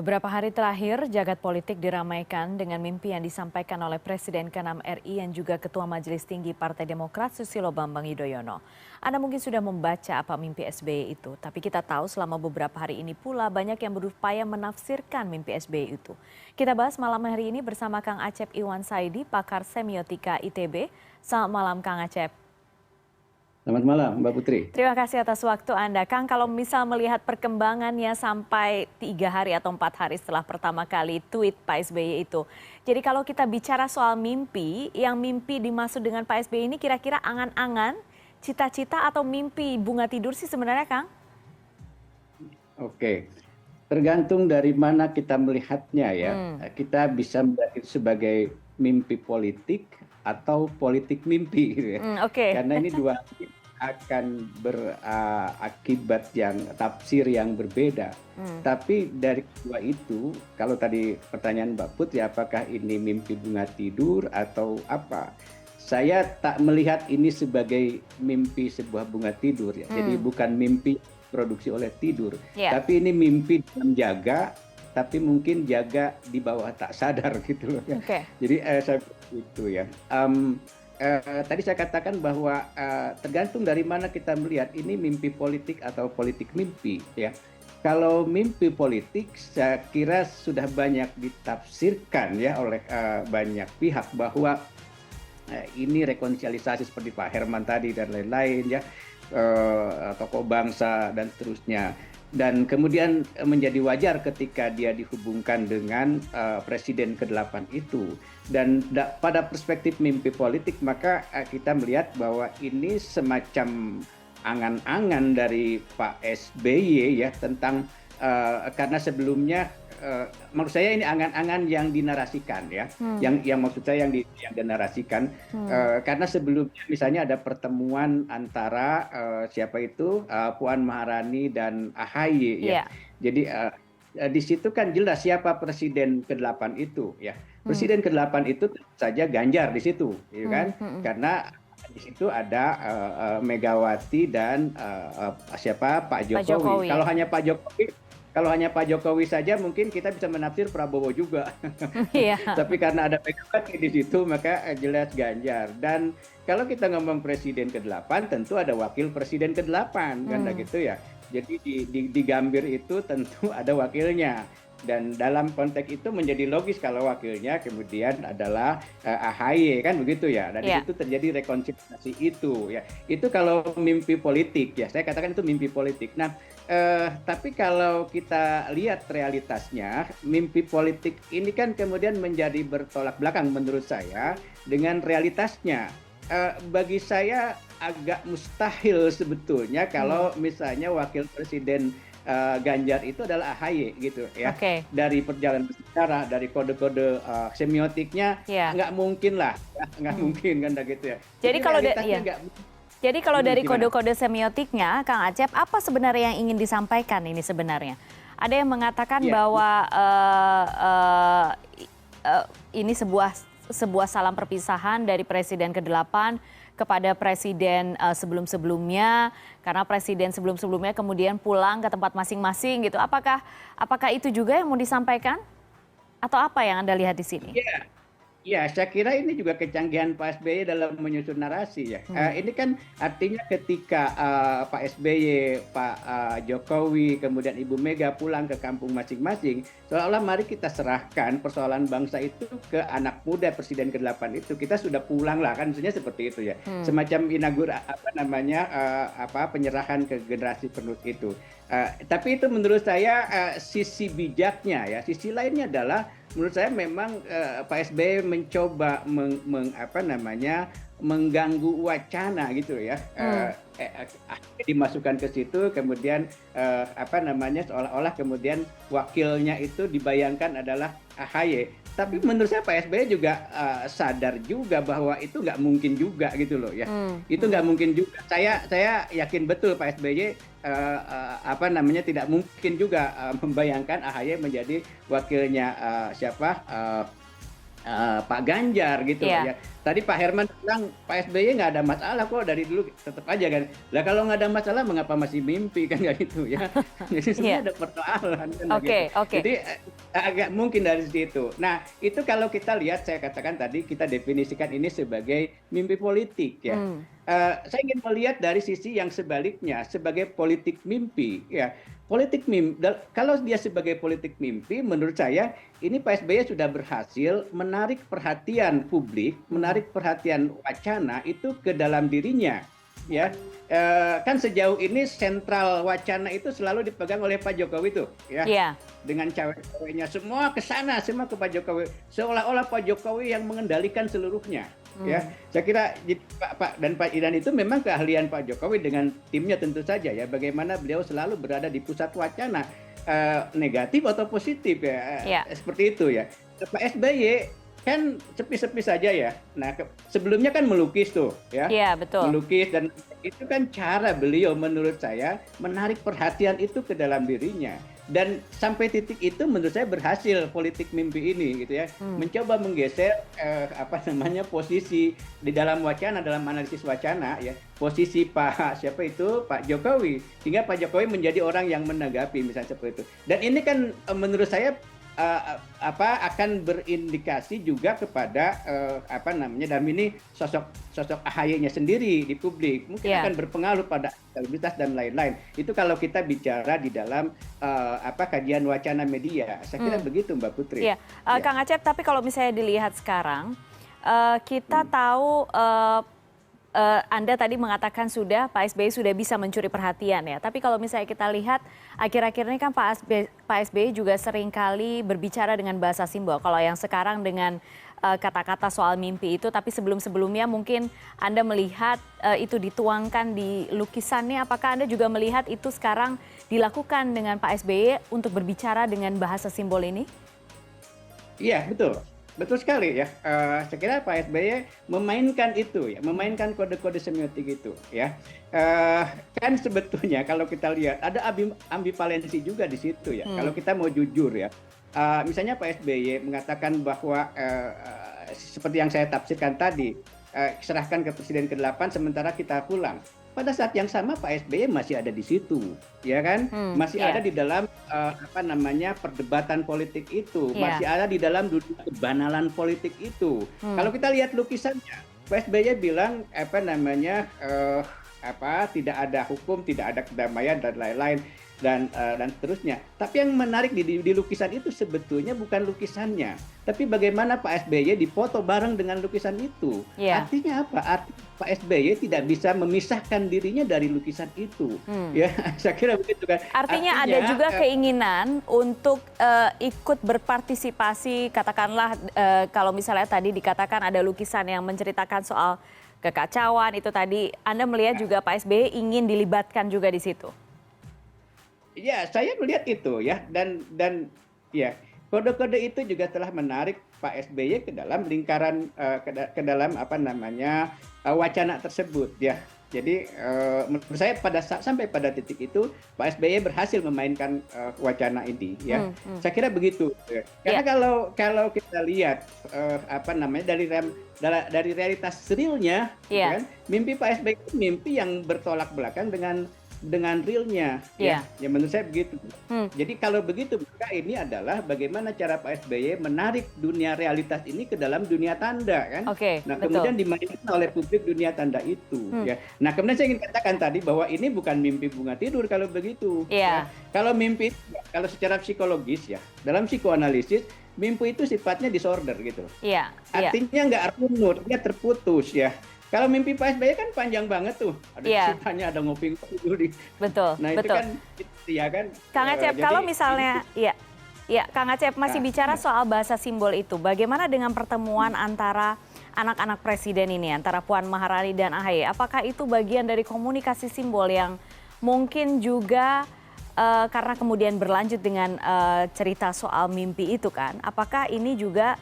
Beberapa hari terakhir, jagat politik diramaikan dengan mimpi yang disampaikan oleh Presiden ke-6 RI yang juga Ketua Majelis Tinggi Partai Demokrat Susilo Bambang Yudhoyono. Anda mungkin sudah membaca apa mimpi SBY itu, tapi kita tahu selama beberapa hari ini pula banyak yang berupaya menafsirkan mimpi SBY itu. Kita bahas malam hari ini bersama Kang Acep Iwan Saidi, pakar semiotika ITB. Selamat malam Kang Acep. Selamat malam, Mbak Putri. Terima kasih atas waktu Anda. Kang, kalau misal melihat perkembangannya sampai 3 hari atau 4 hari setelah pertama kali tweet Pak SBY itu. Jadi kalau kita bicara soal mimpi, yang mimpi dimaksud dengan Pak SBY ini kira-kira angan-angan, cita-cita atau mimpi bunga tidur sih sebenarnya, Kang? Oke, tergantung dari mana kita melihatnya ya. Kita bisa melihat itu sebagai mimpi politik atau politik mimpi gitu ya. Oke. Karena ini dua akan berakibat yang tafsir yang berbeda. Tapi dari kedua itu, kalau tadi pertanyaan Mbak Putri, apakah ini mimpi bunga tidur atau apa? Saya tak melihat ini sebagai mimpi sebuah bunga tidur ya. Jadi bukan mimpi produksi oleh tidur, tapi ini mimpi menjaga, tapi mungkin jaga di bawah tak sadar gitu loh ya. Jadi saya itu ya. Tadi saya katakan bahwa tergantung dari mana kita melihat ini mimpi politik atau politik mimpi ya. Kalau mimpi politik saya kira sudah banyak ditafsirkan ya oleh banyak pihak bahwa ini rekonsiliasi seperti Pak Herman tadi dan lain-lain ya, tokoh bangsa dan seterusnya. Dan kemudian menjadi wajar ketika dia dihubungkan dengan Presiden ke-8 itu. Dan pada perspektif mimpi politik maka kita melihat bahwa ini semacam angan-angan dari Pak SBY ya tentang karena sebelumnya menurut saya ini angan-angan yang dinarasikan ya, yang maksud saya yang dinarasikan karena sebelumnya misalnya ada pertemuan antara siapa itu Puan Maharani dan AHY ya, jadi di situ kan jelas siapa Presiden ke-8 itu ya, Presiden ke-8 itu tentu saja Ganjar di situ, ya kan, karena di situ ada Megawati dan siapa Pak Jokowi. Kalau hanya Pak Jokowi saja mungkin kita bisa menafsir Prabowo juga. Tapi karena ada Megawati di situ maka jelas Ganjar. Dan kalau kita ngomong Presiden ke-8 tentu ada Wakil Presiden ke-8 kan gitu ya. Jadi di Gambir itu tentu ada wakilnya. Dan dalam konteks itu menjadi logis kalau wakilnya kemudian adalah AHY kan begitu ya. Dan di situ terjadi rekonsiliasi itu ya. Itu kalau mimpi politik ya. Saya katakan itu mimpi politik. Nah, tapi kalau kita lihat realitasnya, mimpi politik ini kan kemudian menjadi bertolak belakang menurut saya dengan realitasnya. Bagi saya agak mustahil sebetulnya kalau misalnya wakil presiden Ganjar itu adalah AHY gitu ya. Dari perjalanan sejarah, dari kode-kode semiotiknya nggak mungkin lah, nggak mungkin kan gitu ya. Jadi kalau dari kode-kode semiotiknya, Kang Acep, apa sebenarnya yang ingin disampaikan ini sebenarnya? Ada yang mengatakan bahwa ini sebuah salam perpisahan dari Presiden ke-8 kepada Presiden sebelum-sebelumnya, karena Presiden sebelum-sebelumnya kemudian pulang ke tempat masing-masing gitu. Apakah itu juga yang mau disampaikan? Atau apa yang Anda lihat di sini? Ya, saya kira ini juga kecanggihan Pak SBY dalam menyusun narasi ya. Ini kan artinya ketika Pak SBY, Pak Jokowi, kemudian Ibu Mega pulang ke kampung masing-masing, seolah-olah mari kita serahkan persoalan bangsa itu ke anak muda Presiden ke-8 itu. Kita sudah pulang lah kan, maksudnya seperti itu ya. Semacam penyerahan ke generasi penerus itu. Tapi itu menurut saya sisi bijaknya ya. Sisi lainnya adalah menurut saya memang Pak SBY mencoba mengganggu wacana gitu ya, dimasukkan ke situ kemudian seolah-olah kemudian wakilnya itu dibayangkan adalah AHY. Tapi menurut saya Pak SBY juga sadar juga bahwa itu nggak mungkin juga gitu loh ya. Itu nggak mungkin juga. Saya yakin betul Pak SBY tidak mungkin juga membayangkan AHY menjadi wakilnya Pak Ganjar gitu ya. tadi Pak Herman bilang Pak SBY nggak ada masalah kok dari dulu tetap aja kan. Lah kalau nggak ada masalah mengapa masih mimpi kan nggak gitu ya. Jadi sebenarnya Iya. ada persoalan kan gitu. Oke, oke. Jadi agak mungkin dari situ. Nah itu kalau kita lihat saya katakan tadi kita definisikan ini sebagai mimpi politik ya. Hmm. Saya ingin melihat dari sisi yang sebaliknya sebagai politik mimpi ya. Politik mimpi, kalau dia sebagai politik mimpi, menurut saya ini Pak SBY sudah berhasil menarik perhatian publik, menarik perhatian wacana itu ke dalam dirinya, ya. Kan sejauh ini sentral wacana itu selalu dipegang oleh Pak Jokowi tuh, ya. Iya. Dengan cawe-cawenya semua ke sana, semua ke Pak Jokowi. Seolah-olah Pak Jokowi yang mengendalikan seluruhnya. Ya, saya kira Pak Idan itu memang keahlian Pak Jokowi dengan timnya tentu saja ya. Bagaimana beliau selalu berada di pusat wacana negatif atau positif ya, Iya. seperti itu ya. Pak SBY kan sepi-sepi saja ya. Nah sebelumnya kan melukis tuh ya, Iya, betul. melukis dan itu kan cara beliau menurut saya menarik perhatian itu ke dalam dirinya. Dan sampai titik itu menurut saya berhasil politik mimpi ini gitu ya, mencoba menggeser posisi di dalam wacana, dalam analisis wacana ya, posisi Pak Jokowi, sehingga Pak Jokowi menjadi orang yang menanggapi misalnya seperti itu. Dan ini kan menurut saya akan berindikasi juga kepada dalam ini sosok AHY-nya sendiri di publik mungkin akan berpengaruh pada elektabilitas dan lain-lain. Itu kalau kita bicara di dalam kajian wacana media, saya kira begitu Mbak Putri. Iya, Kang Acep, tapi kalau misalnya dilihat sekarang, kita tahu Anda tadi mengatakan Pak SBY sudah bisa mencuri perhatian ya. Tapi kalau misalnya kita lihat akhir-akhir ini kan Pak SBY juga seringkali berbicara dengan bahasa simbol. Kalau yang sekarang dengan kata-kata soal mimpi itu, tapi sebelum-sebelumnya mungkin Anda melihat itu dituangkan di lukisannya. Apakah Anda juga melihat itu sekarang dilakukan dengan Pak SBY untuk berbicara dengan bahasa simbol ini? Iya, betul. Betul sekali ya. Saya kira Pak SBY memainkan itu ya, memainkan kode-kode semiotik itu ya. Kan sebetulnya kalau kita lihat ada ambivalensi juga di situ ya. Kalau kita mau jujur ya. Misalnya Pak SBY mengatakan bahwa seperti yang saya tafsirkan tadi, serahkan ke Presiden ke-8 sementara kita pulang. Pada saat yang sama Pak SBY masih ada di situ, ya kan? Masih ada di dalam perdebatan politik itu, masih ada di dalam dunia kebanalan politik itu. Kalau kita lihat lukisannya, Pak SBY bilang tidak ada hukum, tidak ada kedamaian dan lain-lain dan seterusnya. Tapi yang menarik di lukisan itu sebetulnya bukan lukisannya, tapi bagaimana Pak SBY difoto bareng dengan lukisan itu. Artinya apa? Artinya Pak SBY tidak bisa memisahkan dirinya dari lukisan itu. Ya, saya kira begitu kan. Artinya ada juga keinginan untuk ikut berpartisipasi, katakanlah kalau misalnya tadi dikatakan ada lukisan yang menceritakan soal kekacauan itu tadi, Anda melihat juga Pak SBY ingin dilibatkan juga di situ. Ya, saya melihat itu ya, dan ya kode-kode itu juga telah menarik Pak SBY ke dalam lingkaran ke dalam wacana tersebut ya. Jadi menurut saya sampai pada titik itu Pak SBY berhasil memainkan wacana ini ya. Saya kira begitu. Karena kalau kita lihat dari realitas realnya, kan, mimpi Pak SBY itu mimpi yang bertolak belakang dengan realnya, ya menurut saya begitu. Jadi kalau begitu maka ini adalah bagaimana cara Pak SBY menarik dunia realitas ini ke dalam dunia tanda kan. Nah kemudian dimainkan oleh publik dunia tanda itu. Ya. Nah kemudian saya ingin katakan tadi bahwa ini bukan mimpi bunga tidur kalau begitu. Ya. Kalau mimpi, kalau secara psikologis ya, dalam psikoanalisis mimpi itu sifatnya disorder gitu. Artinya nggak runut, dia terputus ya. Kalau mimpi Pak SBY kan panjang banget tuh, ada ceritanya, ada ngopi-ngopi dulu. Betul, nah itu kan, ya kan. Kang Acep, kalau misalnya, Kang Acep masih bicara soal bahasa simbol itu, bagaimana dengan pertemuan antara anak-anak presiden ini, antara Puan Maharani dan AHY? Apakah itu bagian dari komunikasi simbol yang mungkin juga karena kemudian berlanjut dengan cerita soal mimpi itu kan? Apakah ini juga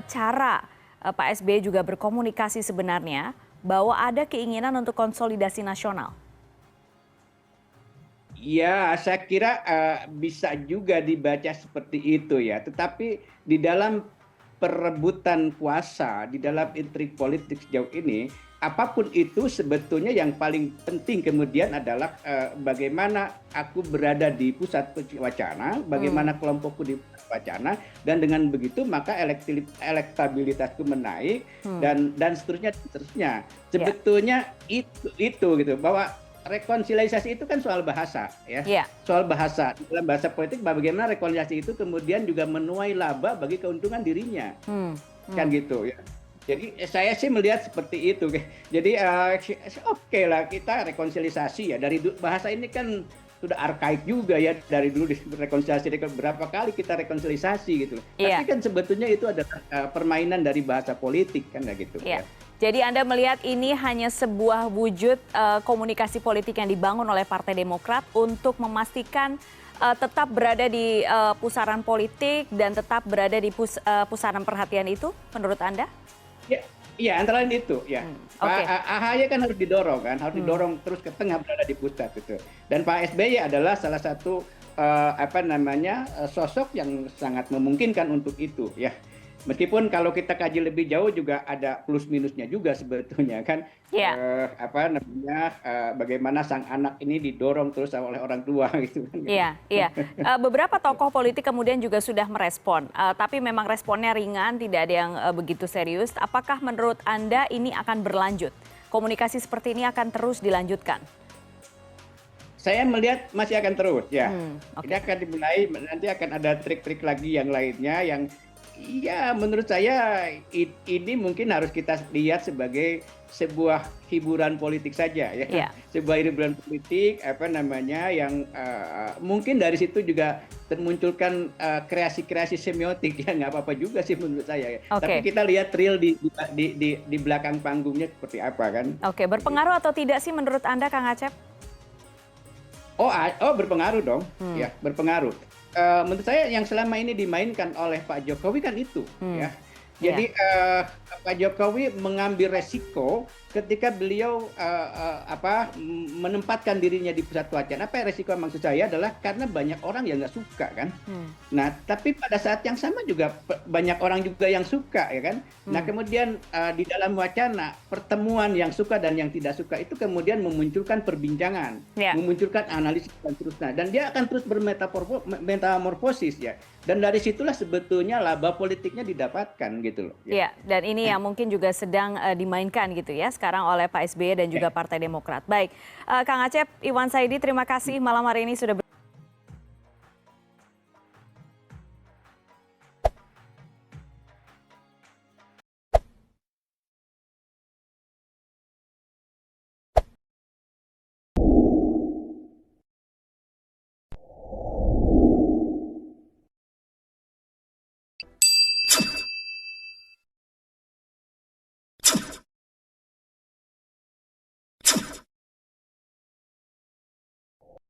cara Pak SBY juga berkomunikasi sebenarnya bahwa ada keinginan untuk konsolidasi nasional? Ya, saya kira bisa juga dibaca seperti itu ya. Tetapi di dalam perebutan kuasa di dalam intrik politik sejauh ini, apapun itu sebetulnya yang paling penting kemudian adalah bagaimana aku berada di pusat wacana, bagaimana kelompokku di pusat wacana, dan dengan begitu maka elektabilitasku menaik dan seterusnya. Sebetulnya itu gitu bahwa rekonsiliasi itu kan soal bahasa ya. Soal bahasa. Dalam bahasa politik bagaimana rekonsiliasi itu kemudian juga menuai laba bagi keuntungan dirinya. Kan gitu ya. Jadi saya sih melihat seperti itu. Jadi oke lah kita rekonsiliasi ya. Dari bahasa ini kan sudah arkaik juga ya, dari dulu rekonsiliasi berapa kali kita rekonsiliasi gitu. Tapi kan sebetulnya itu adalah permainan dari bahasa politik kan gitu. Ya. Jadi Anda melihat ini hanya sebuah wujud komunikasi politik yang dibangun oleh Partai Demokrat untuk memastikan tetap berada di pusaran politik dan tetap berada di pusaran perhatian itu, menurut Anda? Ya, antara lain itu ya. Pak AHY kan harus didorong didorong terus ke tengah, berada di pusat gitu. Dan Pak SBY adalah salah satu sosok yang sangat memungkinkan untuk itu ya. Meskipun kalau kita kaji lebih jauh juga ada plus minusnya juga sebetulnya kan. Bagaimana sang anak ini didorong terus oleh orang tua gitu kan. Beberapa tokoh politik kemudian juga sudah merespon, tapi memang responnya ringan, tidak ada yang begitu serius. Apakah menurut Anda ini akan berlanjut? Komunikasi seperti ini akan terus dilanjutkan? Saya melihat masih akan terus ya. Ini akan dimulai, nanti akan ada trik-trik lagi yang lainnya yang ya menurut saya ini mungkin harus kita lihat sebagai sebuah hiburan politik saja ya. Sebuah hiburan politik yang mungkin dari situ juga termunculkan kreasi-kreasi semiotik ya, nggak apa-apa juga sih menurut saya. Tapi kita lihat real di belakang panggungnya seperti apa kan. Berpengaruh atau tidak sih menurut Anda, Kang Acep? Berpengaruh dong. Ya, berpengaruh. Menurut saya yang selama ini dimainkan oleh Pak Jokowi kan itu ya. Jadi Pak Jokowi mengambil resiko ketika beliau menempatkan dirinya di pusat wacana. Apa resiko maksud saya adalah karena banyak orang yang nggak suka kan. Nah, tapi pada saat yang sama juga banyak orang juga yang suka ya kan. Nah, kemudian di dalam wacana pertemuan yang suka dan yang tidak suka itu kemudian memunculkan perbincangan, memunculkan analisis dan seterusnya. Dan dia akan terus bermetamorfosis ya. Dan dari situlah sebetulnya laba politiknya didapatkan gitu loh. Dan ini yang mungkin juga sedang dimainkan gitu ya sekarang oleh Pak SBY dan juga Partai Demokrat. Baik, Kang Acep, Iwan Saidi, terima kasih malam hari ini sudah